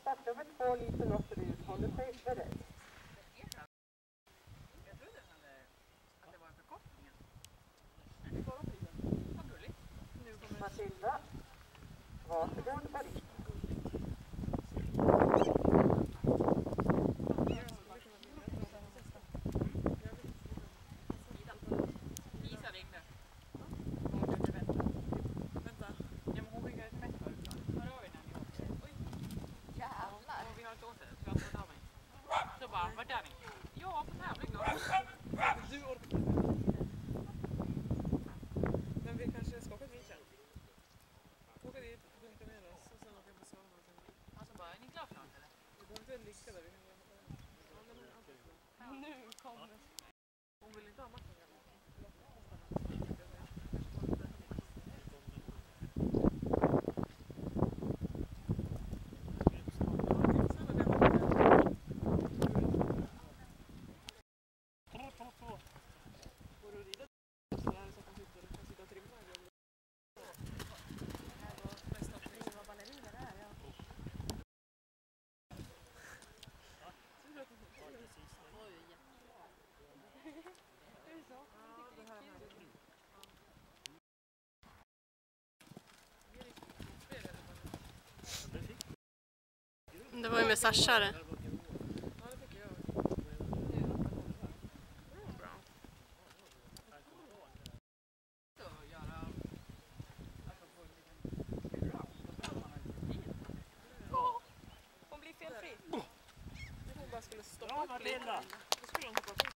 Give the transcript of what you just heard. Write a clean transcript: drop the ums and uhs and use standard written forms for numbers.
startnummer 2 Lise norrut håller sig beredd. Jag trodde att det var en förkortning. Det var tiden. Vad gulligt. Matilda, varsågod och rikt. Lisa ringde. Vänta. Ja, men hon skickade ett mess förut. Hör av er när ni åker. Oj. Jävlar. Och vi har ett åsikt. Jag har fått av mig. Så bara, vart är ni? Ja, på tävling då. Du orkar. Men vi kanske ska åka dit sen. Åka dit, dunka ner oss och sen åka på Svalbard. Alltså bara, är ni klara snart eller? Vi behöver inte ligga där, vi kan göra det. Ja, men allt är klart. Nu kommer. Hon vill inte ha matchen. Det var ju med Sasha det. Ja, det tycker jag. Det var bra. Så göra... Alltså få en liten... Hon blir felfri. Hon bara skulle stoppa. Då skulle hon hoppa på.